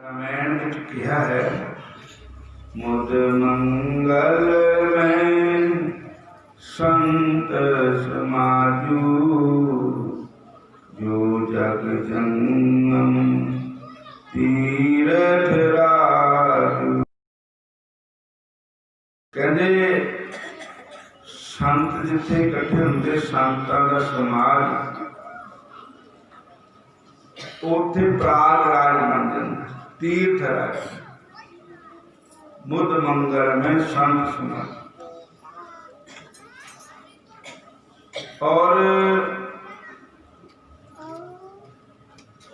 रामायण में किया है मुद मंगल में संत समाजू जो जग जंगम तीरथ राजू। कहते संत जिथे इकट्ठे होंगे संतां दा समाज उथे प्राग राज बन जाता तीर्थ राज। मुद मंगल में संत समाज और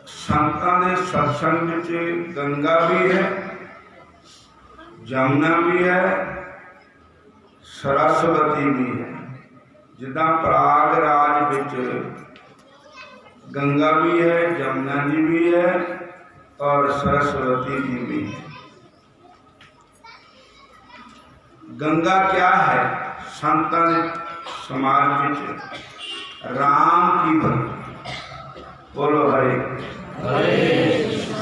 संतां दे सत्संग विच गंगा भी है, जमुना भी है, सरस्वती भी है। जिदा प्राग राज विच गंगा भी है, जमुना जी भी है और सरस्वती जी भी है। गंगा क्या है? संतां समाज में राम की भक्ति। बोलो हरे कृष्ण।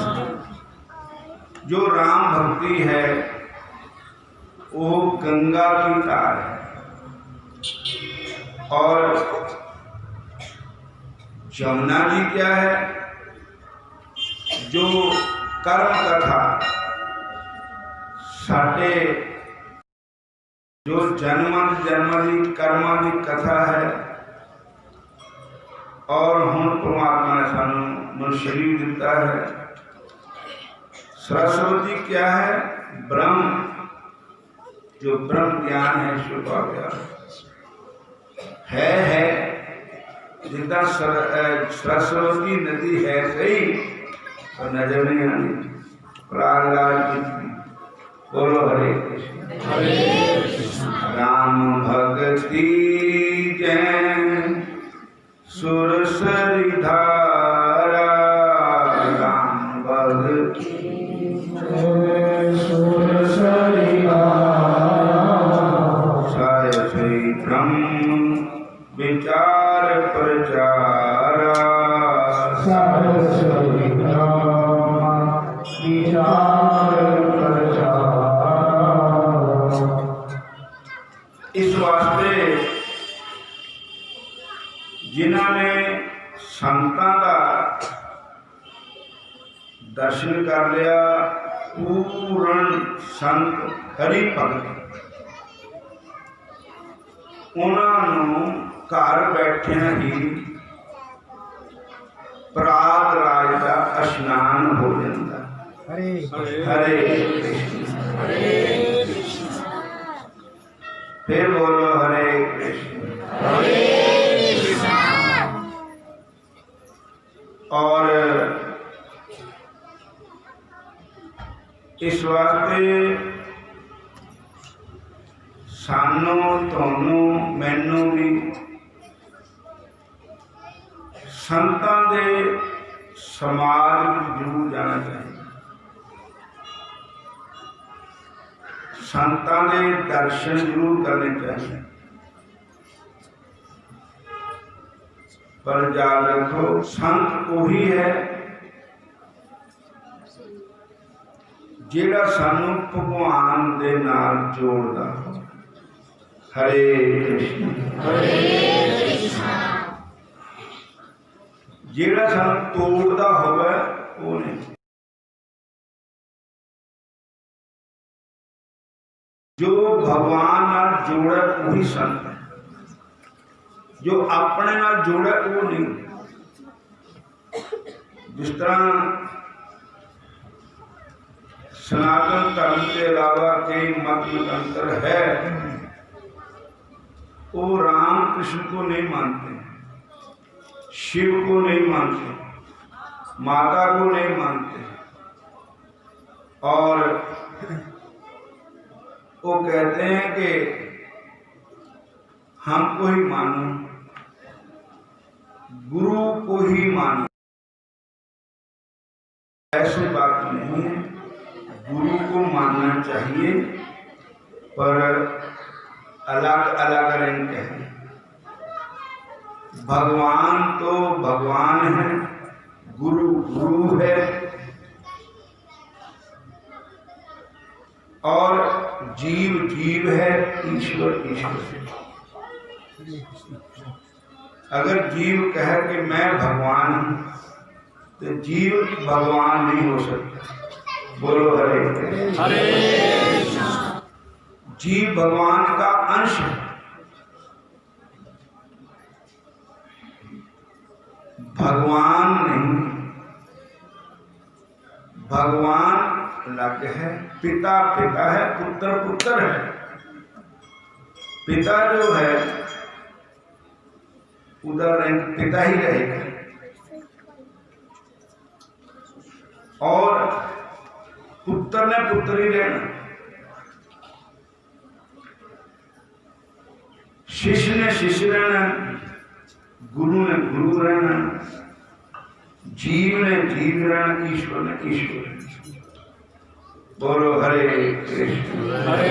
जो राम भक्ति है वो गंगा की तार है। और जमुना जी क्या है? जो कर्म कथा साढ़े जो जन्मादि कर्मादि कथा है और हुण परमात्मा ने सानू मनुष्य शरीर दिता है। सरस्वती क्या है? ब्रह्म, जो ब्रह्म ज्ञान है, शुभ है। जिदा सरस्वती नदी है सही और नजर नहीं आनी। प्रयागराज की बोलो हरे कृष्ण। राम भक्ति जैन सुरसरी धारा, राम भक्ति सुरसरी धारा, सारे ब्रह्म विचार प्रचारा, सरस्वती विचार प्रचारा। इस वास्ते जिन्होंने संतां का दर्शन कर लिया, पूर्ण संत हरि भगत, उन्होंने घर बैठिया ही प्राग राज का स्नान हो जाता। हरे कृष्ण। फिर बोलो हरे कृष्ण। और इस वास्ते सानू तुहानू मैनू भी संतां दे समाज में जरूर जाना चाहिए। संतां दे दर्शन जरूर करने चाहिए। पर याद रखो संत वही है जिहड़ा सानू भगवान दे नाल जोड़दा। हरे कृष्ण। जिहड़ा सानू तोड़दा होवे वो नहीं। जो भगवान नाल जोड़े वही संत है। जो अपने नाल जोड़े वो नहीं। जिस तरह सनातन धर्म के अलावा कई मत मतांतर है, वो राम कृष्ण को नहीं मानते, शिव को नहीं मानते, माता को नहीं मानते, और वो कहते हैं कि हमको ही मानो, गुरु को ही मानो। ऐसी बात नहीं है। गुरु को मानना चाहिए पर अलग अलग रंग है। भगवान तो भगवान है, गुरु गुरु है, और जीव जीव है, ईश्वर ईश्वर है। अगर जीव कहे कि मैं भगवान हूं तो जीव भगवान नहीं हो सकता। बोलो हरे हरे। जीव भगवान का अंश है। भगवान नहीं, भगवान अलग है, पिता पिता है, पुत्र पुत्र है। पिता जो है उधर पिता ही रहेगा और पुत्र ने पुत्र ही रहना, शिष्य ने शिष्य रहना, गुरु ने गुरु रहना, जीव ने जीव रहना, ईश्वर ने ईश्वर रहना। बोलो हरे कृष्ण हरे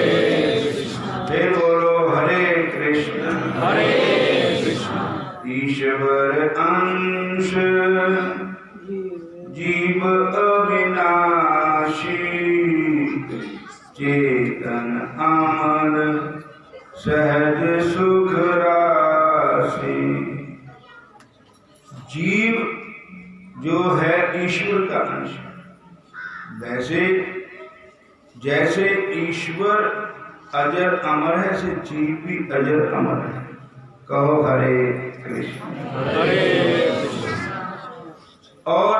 कृष्ण फिर बोलो हरे कृष्ण हरे कृष्ण। ईश्वर अंश जीव अविनाशी, चेतन अमर सहज सुख राशि। जीव जो है ईश्वर का अंश, वैसे जैसे ईश्वर अजर अमर है, ऐसे जीव भी अजर अमर है। कहो हरे कृष्ण हरे कृष्ण। और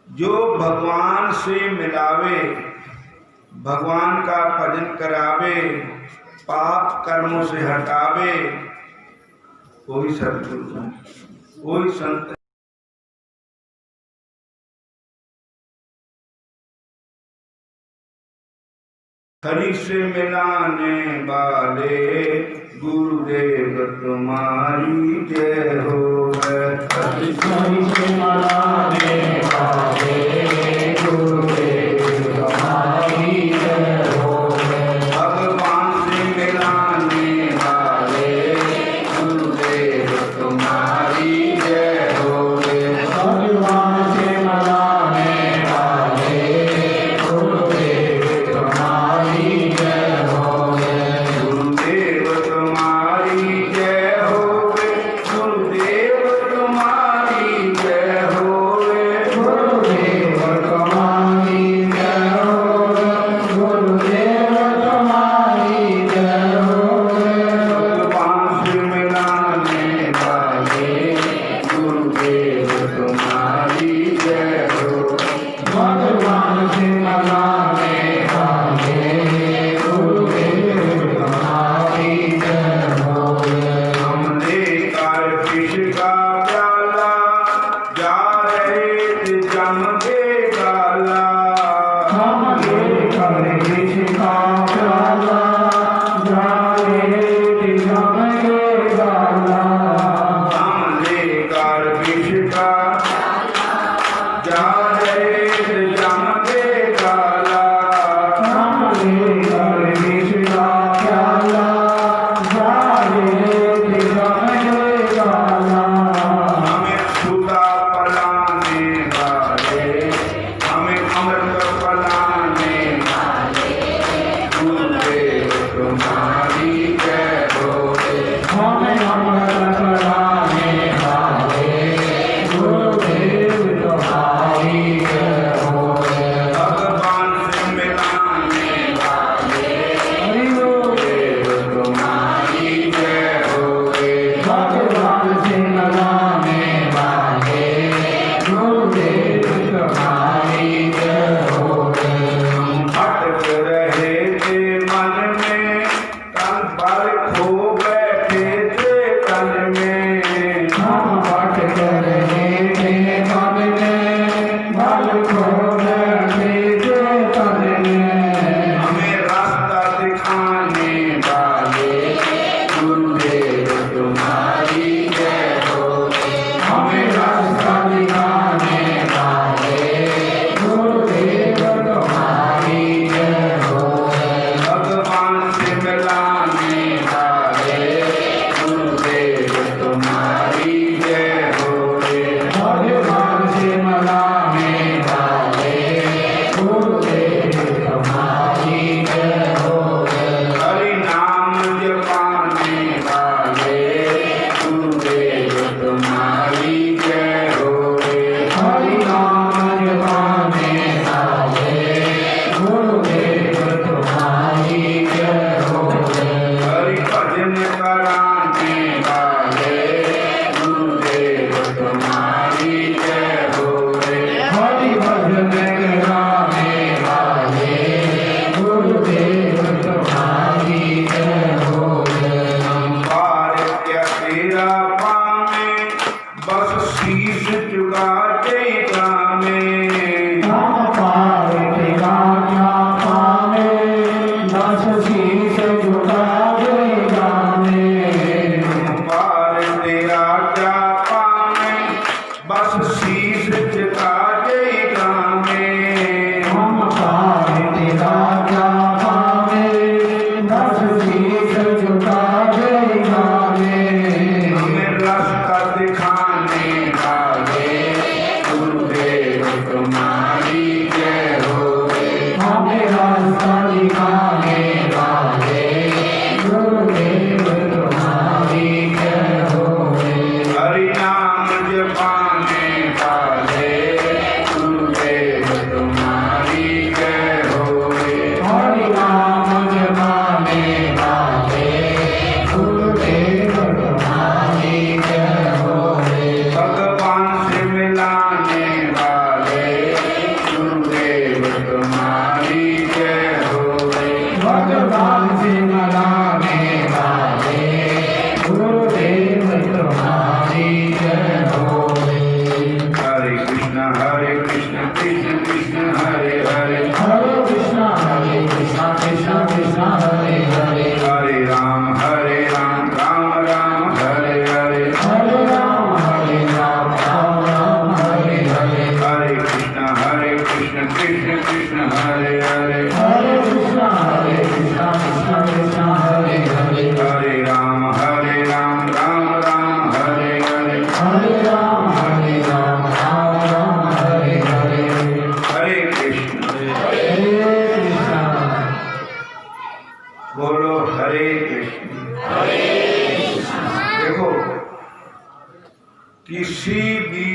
जो भगवान से मिलावे, भगवान का भजन करावे, पाप कर्मों से हटावे, वही सतगुरु है, वही संत। हरि से मिलाने वाले गुरुदेव तुम्हारी जय हो। हरि से मिलाने वाले गुरुदेव तुम्हारी जय हो। भगवान से मिलाने वाले गुरुदेव तुम्हारी जय हो। भगवान से मिलाने वाले गुरुदेव तुम्हारी जय हो। गुरुदेव तुम्हारी जय हो, गुरुदेव तुम्हारी जय हो, गुरुदेव तुम्हारी जय हो। गुरुदेव तुम्हारी जय हो। भगवान से मिलाने वाले गुरुदेव तुम्हारी जय हो। भगवान से मिलाने वाले गुरुदेव तुम्हारी जय हो। हमने कर विष का प्याला, जा रहे थे जम के गाला। हम लेकर विष का प्याला, जा रहे थे जम के गाला। हम लेकर विष का जा रहे थे जम के गाला। हम लेकर विष का प्याला, जा रहे थे जम के गाला। हमें छूटा पलाने वाले, हमें अमृत पलाने वाले गुरुदेव तुम्हारी जय हो। हमें अमृत पिलाने वाले गुरुदेव तुम्हारी जय हो। Krishna Krishna Krishna Hare Hare Hare Krishna Krishna Krishna Hare Hare हरे Ram Ram Ram Hare Hare Hare Ram Ram Hare Hare हरे कृष्ण Hare Krishna बोलो हरे कृष्ण। देखो किसी भी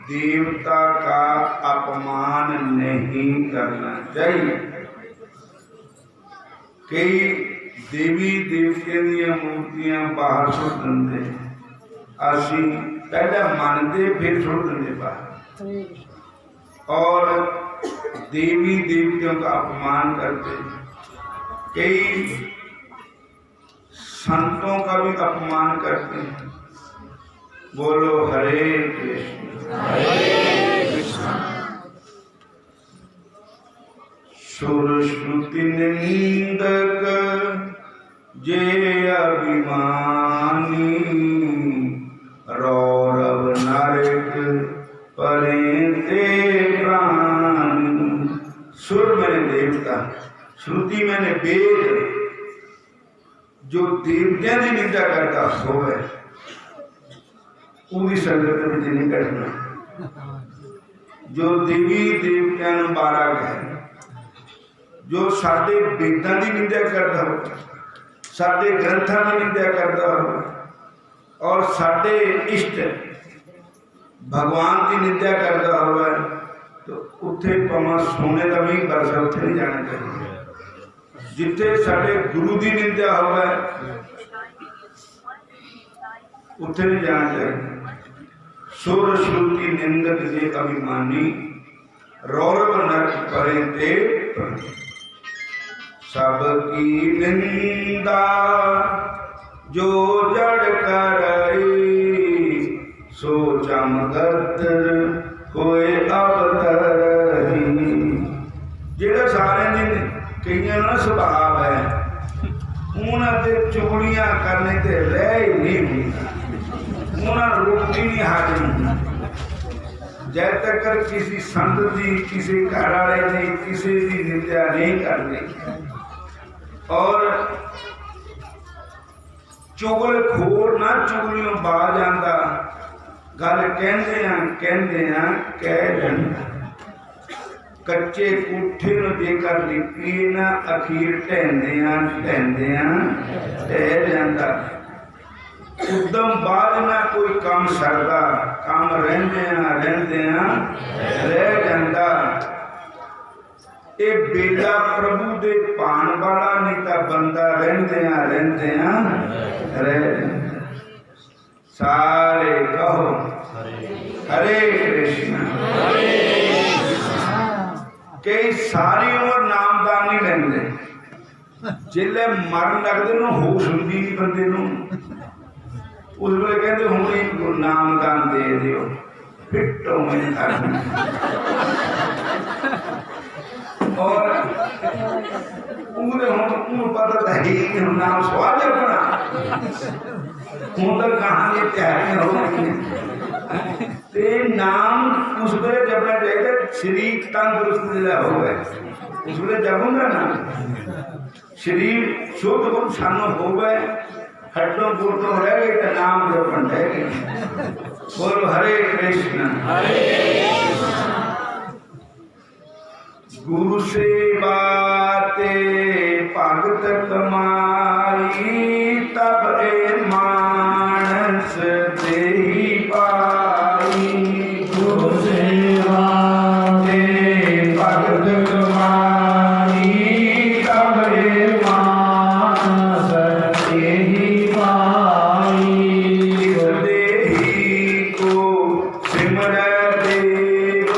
देवता का अपमान नहीं करना चाहिए। कई देवी देवते ਦੀਆਂ ਮੂਰਤੀਆਂ ਬਾਹਰ ਸੁੱਟ ਦਿੰਦੇ, ਅਸੀਂ ਪਹਿਲਾਂ ਮੰਨਦੇ ਫਿਰ ਸੁੱਟ ਦਿੰਦੇ बाहर, और देवी देवतियों का अपमान करते। कई संतों का भी अपमान करते हैं। बोलो हरे कृष्ण। सुर श्रुति निंदक जे अभिमानी, रौरव नरक परे ते प्राणी। सुर मैंने देवता, श्रुति मैंने वेद, जो देवतियां की निंदा करता होवे पूरी संगत में नहीं करना। जो देवी देवतियां नूं बारा कहे, जो साडे वेदां की निंदा करता हो, साडे ग्रंथां की निंदा करता हो, और साडे इष्ट भगवान की निंदा करता हो, तो उत्थे पमा सोने का भी बरसा उत्थे नहीं जाना चाहिए। जिथे साडे गुरु की निंदा होवे उत्थे नहीं जाना चाहिए। सुर श्रुति निंदक जे अभिमानी, रौरव नरक परे ते प्राणी। सबकी निंदा जो जड़ करई, सो चमगत कोई अवतरही। जेड़ा सारे दिन कईयां ना स्वभाव है उन्होंने चुगलियां करने ते रह ही नहीं होता, उन्होंने रोटी नहीं हाजम होती। जब तक किसी संत की, किसी घर वाले की, किसी की निंदा नहीं करते, और चुगल खोर ना चुगलियों बाज आंदा, गल कहते कह जांदा। कच्चे कूठे नूं जेकर लिपीए ना, अखीर ढहंदियां ढह जांदा। उदम बाज ना कोई काम सरदा, काम रह जांदा। ये बेला प्रभु दे पान वाला, नहीं तो बंदा रह जांदा। सारे कहो हरे कृष्ण। कई सारी उम्र नामदान नहीं लेंदे, जिले मरन लगते ना होश हुंदी नहीं बंदे नूं, उस वे कहते हुण ही नामदान दे दिओ, फिटो मैंने करना। और पूरे हुण पता तो है कि हम नाम स्वाद अपना हूँ तो कहानी तैयारियां हो रही हैं। नाम उस वे जपना चाहिए, शरीर तंदुरुस्त हो गए उस वे जपूंगा ना, शरीर शुद्ध गुण सानू हो गए, हड्डों पुरतों रह गए तो नाम जपन रह गए। बोलो हरे कृष्ण। गुरु से बाते भगत कमाई, तब ए मानस देहि पाई। गुरु से बाते भगत कमाई, तब ए मानस देहि पाई। देहि को सिमर देव,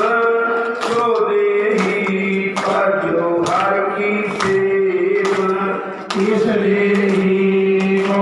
जो देहि जो हर की सेव, इस देहि को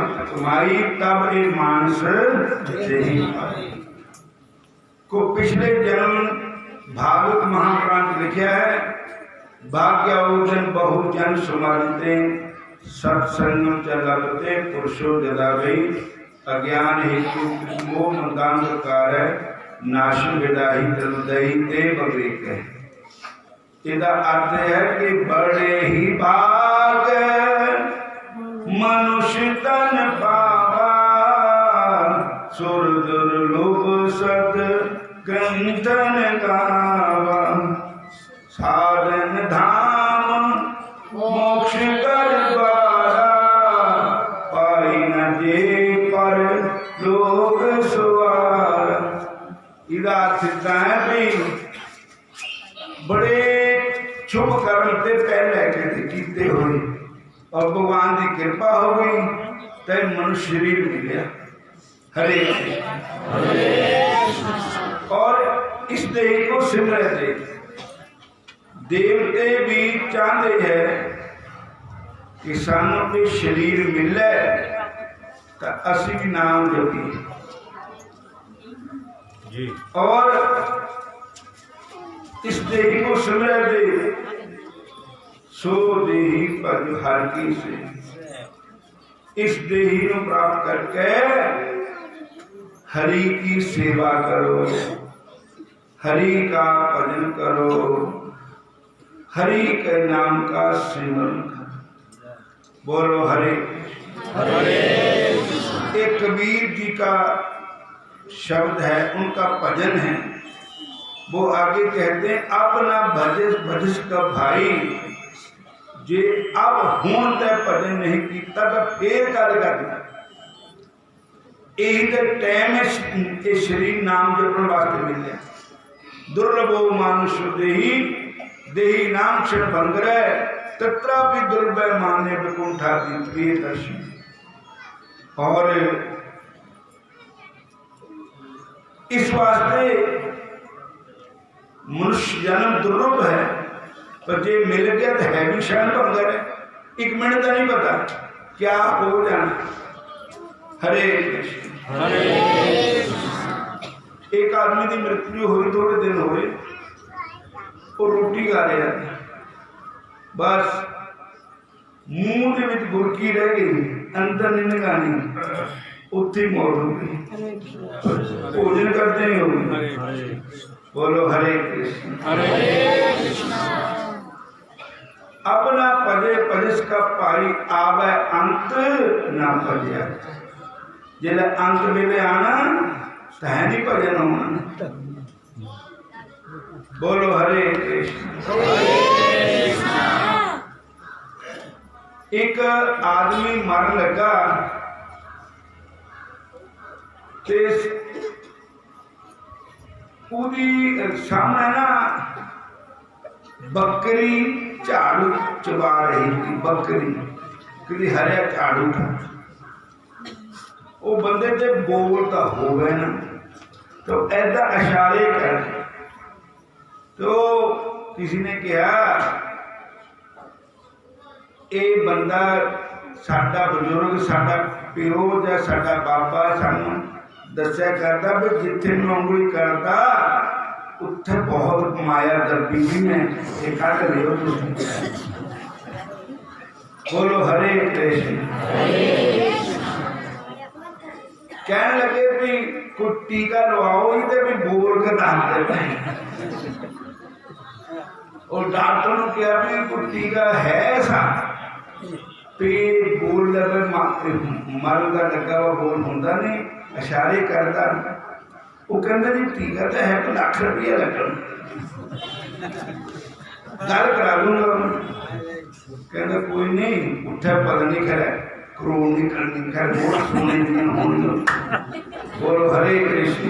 भक्त कमाई तब ये मानस देही पाई। को पिछले जन्म भागवत महाप्रांत लिखा है, भाग्यवोजन बहुजन सुमरते सत्संग चलते पुरुषो जदा गई अज्ञान हेतु मोह मंदांधकार नाश विदाही तलदही ते बवेक है। इसका अर्थ है कि बड़े ही भाग मनुष्य तन पावा सुर दुर्लभ सत ग्रंथन गावा साधन धाम मोक्ष कर द्वारा पाई न जे पर लोग सवार। इसका अर्थ है भी बड़े शुभ कर्म ते पहले कीते हुए और भगवान की कृपा हो गई तो मनुष्य शरीर मिले। हरे और इस देह को सिमरते देवते भी चाहते हैं कि सानू के शरीर मिले तो असी भी नाम जपी जी। और इस देही को सिमर दे सो देही पर हर की से इस देही को प्राप्त करके हरि की सेवा करो, हरि का भजन करो, हरि के नाम का सिमरन करो। बोलो हरे हरे। एक कबीर जी का शब्द है, उनका भजन है, वो आगे कहते हैं अपना भजस भजस का भाई जे अब हों ते भजन नहीं किया तो फिर कर करना। यही तो टाइम है शरीर नाम जपने वास्ते मिले। दुर्लभो मानुष देही देही नाम क्षण भंगर तत्रा भी दुर्लभ माने विकुंठा प्रिय दर्शन। और इस वास्ते मनुष्य जन्म दुर्लभ है, पर जे मिल गया तो है भी क्षण भंगर है, एक मिनट का नहीं पता क्या हो जाना। हरे कृष्ण हरे। एक आदमी की मृत्यु हुई, थोड़े दिन हुए, वो रोटी खा रहा था, बस मुंह के विच गुरकी रह गई, अंदर नहीं लगानी, उत्थे मौत हो गई। भोजन करते नहीं हो गई। बोलो हरे कृष्ण हरे कृष्ण। अपना पदे पदिस का पाई आवे अंत ना पदिया। जिले अंत वेले आना तो है नहीं भजन होना। बोलो हरे कृष्ण। एक आदमी मरन लगा सामने ना बकरी झाड़ू चबा रही थी। बकरी कि हरिया झाड़ू था, वो बंदे से बोलता हो गए ना तो ऐसा इशारे कर, तो किसी ने कहा ये बंदा साडा बुजुर्ग साडा प्यो या साडा बाबा सानू दस्या करता भी जिथे उंगली करता उत्थे बहुत माया दबी भी ने कट लियो। बोलो हरे कृष्ण। कहने लगे भी कोई टीका लवाओ ही तो भी बोल के दस देते। और डॉक्टर ने कहा भी कोई टीका है ऐसा बोल मर का लगा हुआ बोल होंगे नहीं, इशारे करता। वो कहते जी टीका तो है, लाख रुपया लगना, गल करा लूंगा। कहता कोई नहीं, उठा पता नहीं करे करोड़ नहीं करनी कर सोने बोलो हरे कृष्ण।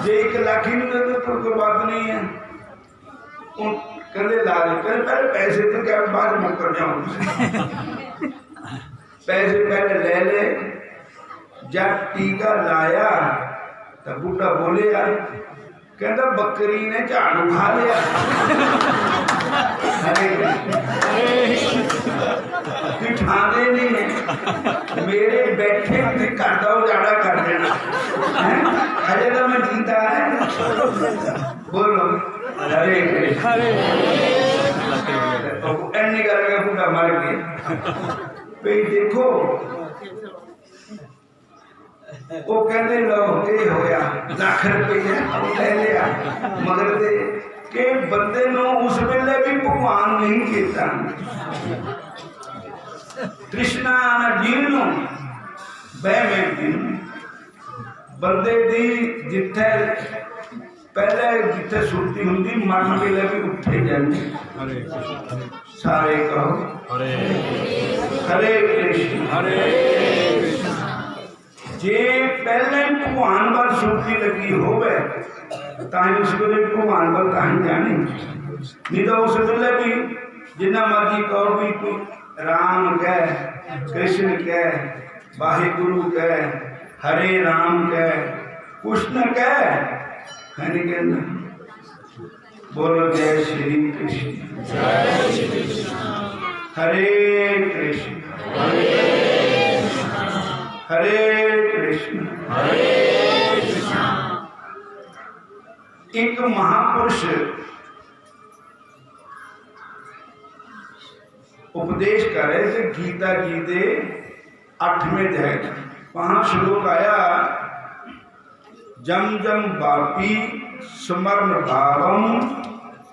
जे 1 लाख ही नहीं देते तो कोई बात नहीं है। कहते ला दे, कहते पहले पैसे तो क्या बाद में कर जाऊं। पैसे पहले ले ले। जब टीका लाया तो बूढ़ा बोले यार, कहता बकरी ने झाड़ू खा लिया। हरे कि ठांदे नहीं है मेरे बैठे उसे घर का उजाड़ा कर देना हजे तो मैं जीता है बोलो हरे एनी करके पूरा मर गया भाई देखो वो कहते लो ये होया लाख रुपया ले लिया मगर दे कि बंदे नो उस वेले भी भगवान नहीं चेता कृष्णा जीव नो बह में दिन बंदे दी जिथे पहले जिथे सुरती हुंदी मरण वेले भी उठे जाती सारे कहो हरे हरे कृष्ण जे पहले भगवान वाल सुरती लगी होवे उस वेले भगवान वाल जानी नहीं तो उस वेले भी जिन्ना मर्जी कहो भी तू राम कह कृष्ण कह वाहिगुरु कह हरे राम कह कृष्ण कह नहीं कहना बोलो जय श्री कृष्ण हरे कृष्ण हरे कृष्ण एक महापुरुष उपदेश करे थे गीता जी के 8वें अध्याय वहां श्लोक आया जम जम बापी स्मरण भावम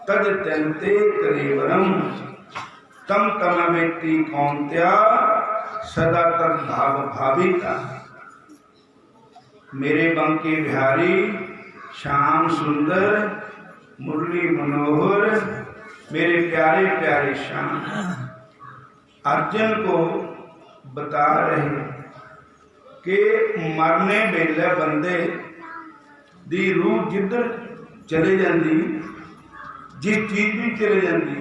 तद त्यंते कलेवरम तम तमवेत्ति कौन्त्या सदा तद भाव भाविता। मेरे बंके बिहारी श्याम सुंदर मुरली मनोहर मेरे प्यारे प्यारे श्याम अर्जुन को बता रहे कि मरने वेले बंदे दी रूह जिधर चले जाती जिस चीज भी चले जाती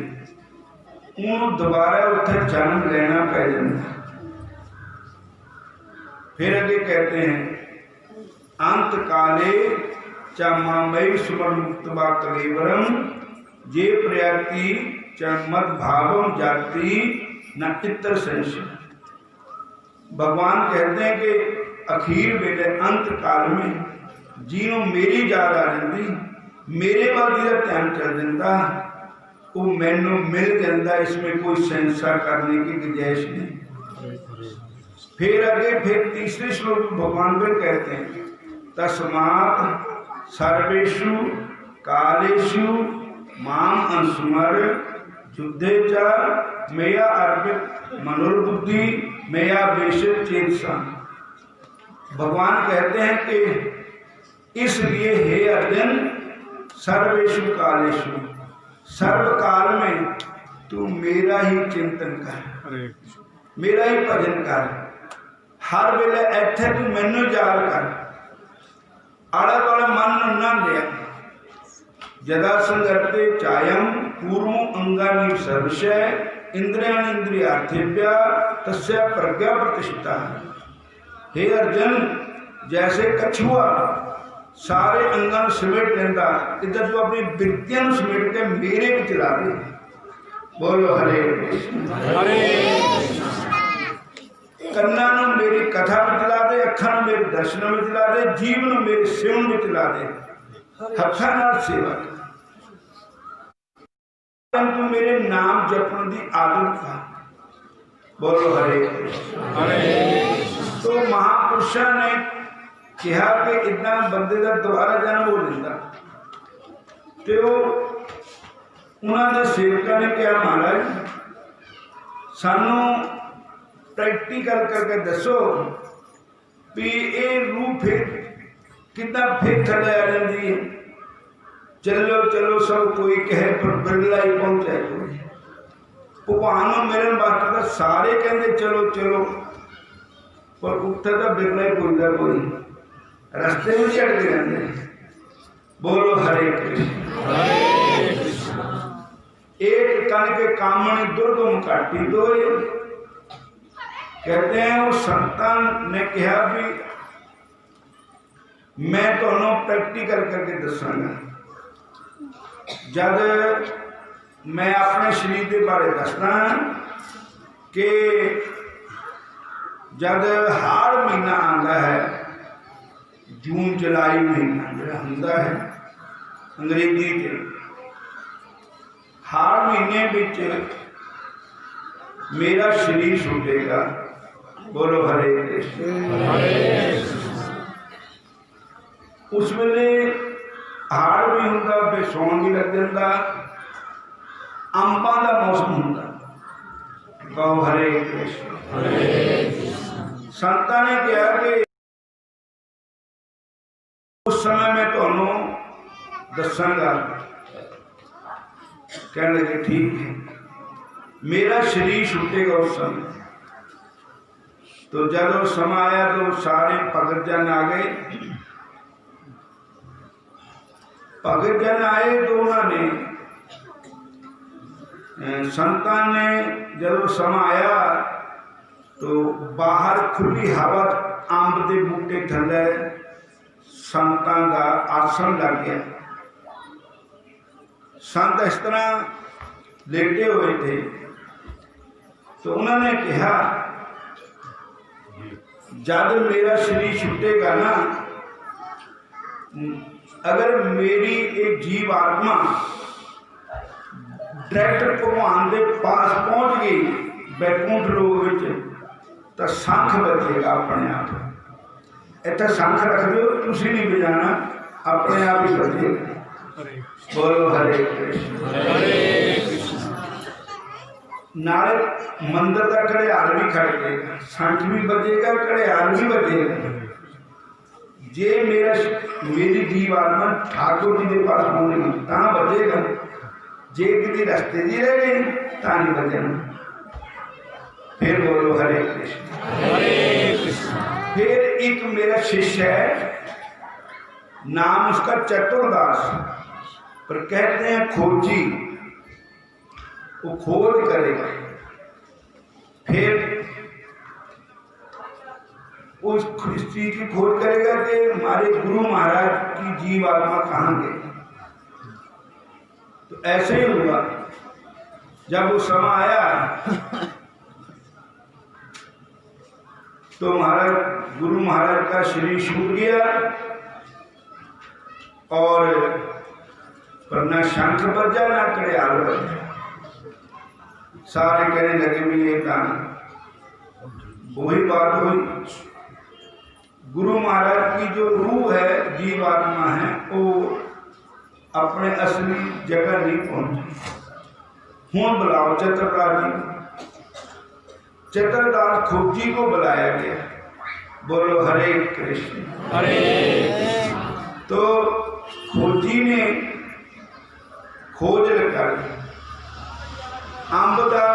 उन्होंने दोबारा उत्थे जन्म लेना पै जाता। फिर आगे कहते हैं अंत काले चामय सुमन मुक्तवा कलेवरम जे प्रयाति चमद भावम जाति न इतर संशय। भगवान कहते हैं कि अखीर वेले अंत काल में जिन्हों मेरी याद आ जाती मेरे वाल का ध्यान कर देता वो मैनू मिल जाता इसमें कोई संशय करने की गुंजाइश नहीं। फिर आगे फिर तीसरे श्लोक भगवान फिर कहते हैं तस्मात् सर्वेषु कालेषु माम अनुस्मर युद्धे च मया अर्पित मनोबुद्धि मया वेशित चेतसा। भगवान कहते हैं कि इसलिए हे अर्जुन सर्वेषु कालेषु सर्व काल में तू मेरा ही चिंतन कर मेरा ही भजन कर हर वेले इत्थे तू मैनू याद कर आले दुआले मन न लिया जदा संगते चायम पूर्व अंगानी सर्वशय इंद्रियाणि इंद्रियार्थेभ्य तस्य प्रज्ञा प्रतिष्ठा। हे अर्जुन जैसे कछुआ सारे अंगों समेट लेंदा इधर तू अपनी वृत्तियां समेट के मेरे भी चला दे। बोलो हरे कृष्ण कन्ना मेरी कथा में चला दे अखा मेरे दर्शन में चला दे जीव मेरे सेवन में चला दे हथा नाल सेवा तू मेरे नाम जपन की आदत था। बोलो हरे कृष्ण तो महापुरुषों ने कहा कि इतना बंदे का दोबारा जन्म हो जाता तो उन्होंने सेवकों ने कहा महाराज सानू प्रैक्टिकल करके दसो भी ये रूह फिर कितना फिर थले आ जाती है। चलो चलो सब कोई कहे पर बिरला ही पहुंचा कोई भगवान मिलन वास्ते तो सारे कहते चलो चलो पर उत्थे तो बिरला ही पहुंचता कोई रास्ते में चढ़ते रहते। बोलो हरे कृष्ण एक कन के कामणी दुर्गम काटी दो कहते हैं वो संतान ने कहा भी मैं तो प्रैक्टिकल करके दसांगा जब मैं अपने शरीर के बारे दसदा कि जब हाड़ महीना आता है, जून जुलाई महीना जो होंदा है अंग्रेजी के, हाड़ महीने विच मेरा शरीर छुटेगा। बोलो हरे कृष्ण। उस वेले हाड़ भी होंदा, बेसौन भी लग जाता, अंबां का मौसम होंदा। कहो हरे कृष्ण। संतां ने कहा कि उस समय मैं तुहानू दसांगा। कहने लगे ठीक है। मेरा शरीर छुटेगा उस समय। तो जब समा आया तो सारे भगत जन आ गए। भगत जन आए तो उन्होंने संतान ने जब समा आया तो बाहर खुली हवा अंब के बूटे थले संतान का आसन लग गया। संत इस तरह लेटे हुए थे तो उन्होंने कहा जब मेरा शरीर छूटेगा ना, अगर मेरी एक जीव आत्मा डायरेक्ट भगवान के पास पहुंच गई बैकुंठ लोक विच, तो शंख बजेगा अपने आप। इतना शंख रख दो, तुसी नहीं बजाना, अपने आप ही बजेगा। बोलो हरे कृष्ण। नाले मंदिर का घड़ियाल भी खड़ जाएगा, शंख भी बजेगा, घड़ियाल भी बजेगा। जे मेरी जीव आत्मा ठाकुर जी के पास पहुंचेगी तो बजेगा। जे किसी रस्ते जी रह गई तो नहीं बजना। फिर बोलो हरे कृष्ण। फिर एक मेरा शिष्य है, नाम उसका चतुरदास, पर कहते हैं खोजी। वो खोज करेगा। फिर उस चीज की खोज करेगा कि हमारे गुरु महाराज की जीव आत्मा कहाँ गई। तो ऐसे ही हुआ। जब वो समय आया तो महाराज गुरु महाराज का शरीर छूट गया और पर ना शंख बजा ना घड़ियाल बजा। सारे कहने लगे भी ये वही बात हुई। गुरु महाराज की जो रूह है, जीव आत्मा है, वो अपने असली जगह नहीं पहुंची। हूँ बुलाओ चतुरदास जी। चतुरदास खोजी को बुलाया गया। बोलो हरे कृष्ण। तो खोजी ने खोज लगा। आम का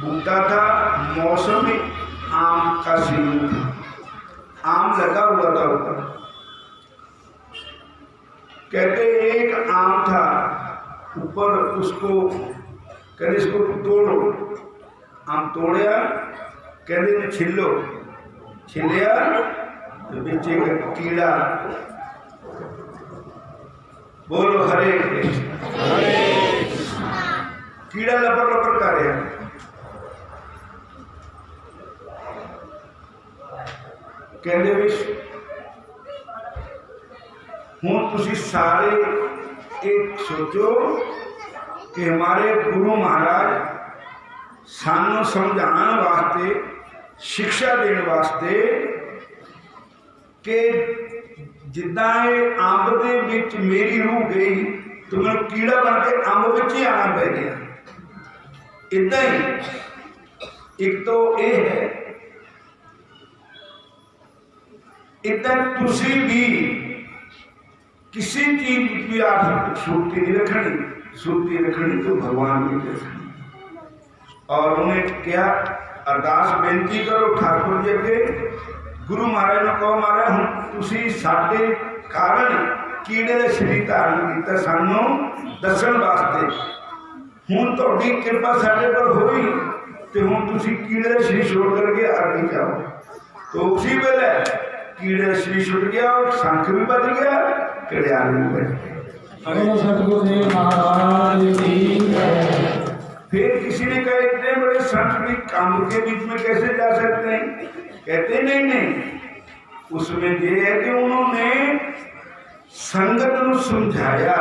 बूटा था, मौसम में आम का सीजन था, आम लगा हुआ था ऊपर। कहते एक आम था ऊपर, उसको कहते इसको तोड़ो। आम तोड़िया, कहते छिलो, छिलिया तो नीचे का कीड़ा। बोलो हरे कृष्ण। कीड़ा लपर लपर कर रहा है। कहते भी हूँ तुसी सारे एक सोचो कि हमारे गुरु महाराज सानू समझाने वास्ते, शिक्षा देने वास्ते कि जिदा अंब दे विच मेरी रूह गई तो मैं कीड़ा बन के अंब विच ही आना पै गया। इदा ही एक तो ये है, इदा तुसी भी किसी चीज की आप सुरती नहीं रखनी, सुरती रखनी तो भगवान की रखनी। और उन्हें क्या अरदास बेनती करो ठाकुर जी अगे, गुरु महाराज ने कहो महाराज हम तुसी साडे कारण कीड़े के शरीर धारण किया सानू दसन वास्ते। हूँ थोड़ी कृपा साडे पर हुई तो हूँ तुसी कीड़े का शरीर छोड़ करके आगे जाओ। तो उसी वेले कीड़े का शरीर छुट गया और शंख भी बज गया, घड़ियाल भी बज गया। बोलो सतगुरु देव महाराज की जय। फिर किसी ने कहा इतने बड़े संत भी कांड के बीच में कैसे जा सकते हैं? कहते नहीं नहीं, उसमें यह है कि उन्होंने संगत को समझाया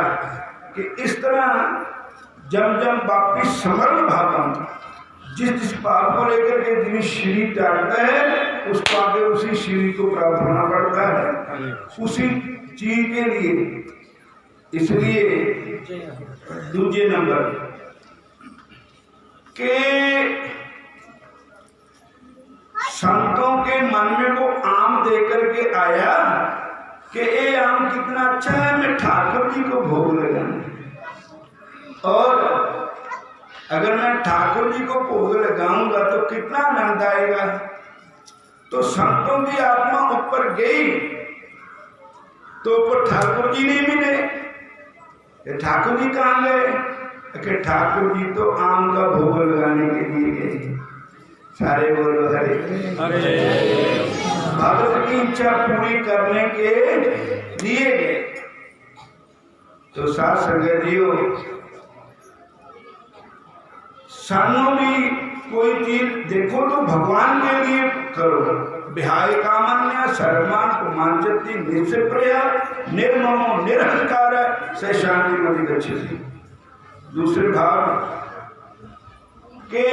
कि इस तरह जब जब वापिस समर्थ भाव जिस पाप को लेकर के जिन श्री त्यागता है उसको आगे उसी श्री को प्राप्त होना पड़ता है, उसी चीज के लिए। इसलिए दूसरे नंबर के संतों के मन में वो आम देकर के आया कि ये आम कितना अच्छा है, मैं ठाकुर जी को भोग लगाऊं, और अगर मैं ठाकुर जी को भोग लगाऊंगा तो कितना आनंद आएगा। तो संतों की आत्मा ऊपर गई तो ऊपर ठाकुर जी नहीं मिले। ठाकुर जी कहाँ गए? कि ठाकुर जी तो आम का भोग लगाने के लिए गए। सारे बोलो हरे हरे। भगत की इच्छा पूरी करने के लिए गए। तो साथ संगत जियो, सानों भी कोई चीज देखो तो भगवान के लिए करो। बिहाय कामन्या सर्वमान कुमांचति निष्प्रया निर्ममो निरहंकार से शांति मति गच्छति। दूसरे भाव के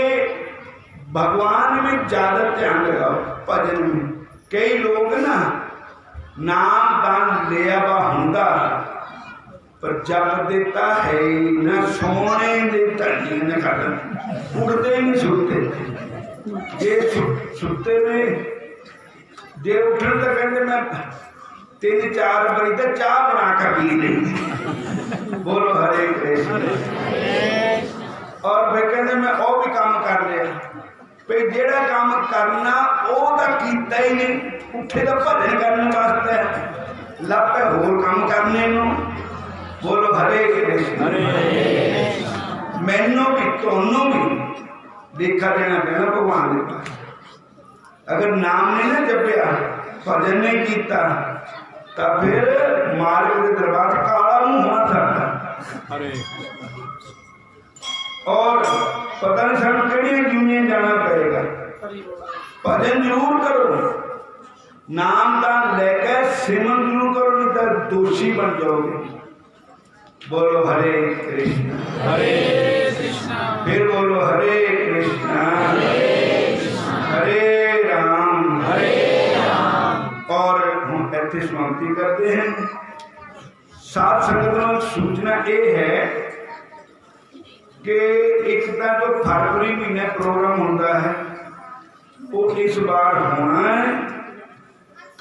भगवान में ज्यादा ध्यान लगाओ। भजन में कई लोग ना नाम दान लिया वा हुंदा पर जप देता है न सोने देता नहीं, न खाता उड़ते ही नहीं सुनते। जे सुते में जे उठन तो कहते मैं 3-4 बजे तक चाह बना कर पी नहीं। बोलो हरे कृष्ण। और भाई कहते मैं और भी काम कर लिया, भाई जेड़ा काम करना वो तो कीता ही नहीं, उठे तो भजन करने वास्ते लापे होर काम करने नो। बोलो हरे कृष्ण। मैनू भी दोनों भी देखा देना पैना भगवान के पास। अगर नाम नहीं ना जपया, भजन नहीं किया, तब फिर मार्ग के दरबार काला मुंह होना था। और पता नहीं सब कड़ी दुनिया जाना पड़ेगा। भजन जरूर करो, नाम दान लेकर सिमरन जरूर करो, नहीं तो दोषी बन जाओगे। बोलो हरे कृष्ण हरे कृष्ण, फिर बोलो हरे कृष्ण हरे राम हरे राम। और हम ऐसे समाप्ति करते हैं। सात संगतों सूचना ये है कि एक जो फरवरी महीने प्रोग्राम होता है वो इस बार होना है,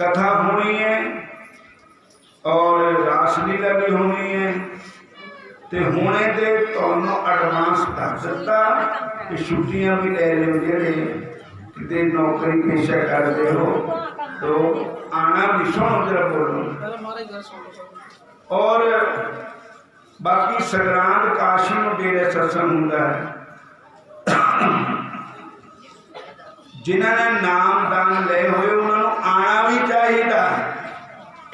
कथा होनी है और रासलीला भी होनी है। ते होने दे तो एडवांस दस दिता कि छुट्टियां भी ले लो, जेडे कितने नौकरी पेशा करते हो तो आना भी सुनो जरा बोलो। और बाकी संग्रांद काशी में डेरे सत्संग होता है। जिन्होंने नाम दान ले हुए उन्होंने आना भी चाहिए।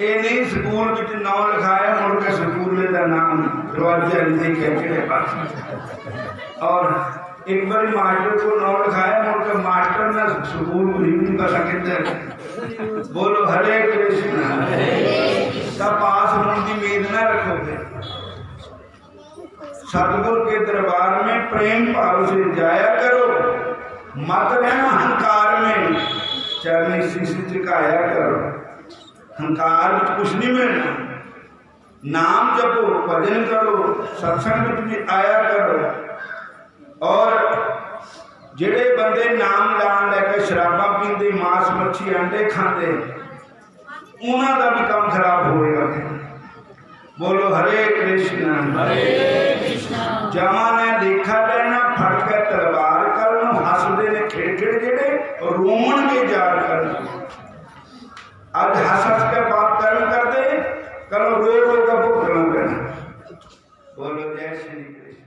ये नहीं स्कूल में नाम लिखाया मुड़ के स्कूल का नाम दरवाजा नहीं कहते पास। और एक बार मास्टर को नाम लिखाया मुड़ के मास्टर ने स्कूल नहीं पता किधर। बोलो हरे कृष्ण। तब पास होने की उम्मीद न रखोगे। सतगुरु के दरबार में प्रेम भाव से जाया करो, मत रहना अहंकार में, चरनी शीश झुकाया करो। अहंकार में कुछ नहीं मिलना। नाम जपो, भजन करो, सत्संग में आया करो। और जेड़े बंदे नाम दान लेकर शराबा पीते, मांस मच्छी अंडे खाते, उन्हों का भी काम खराब होएगा। बोलो हरे कृष्ण हरे कृष्ण। जमाना देखा देना फट के तलवार कर हसते ने खिड़खिड़ जेड़े रोमन के जार कर। आज हंस हंस के पाप कर्म कर दे, कल रो रो का भुगतना पैना। बोलो जय श्री कृष्ण।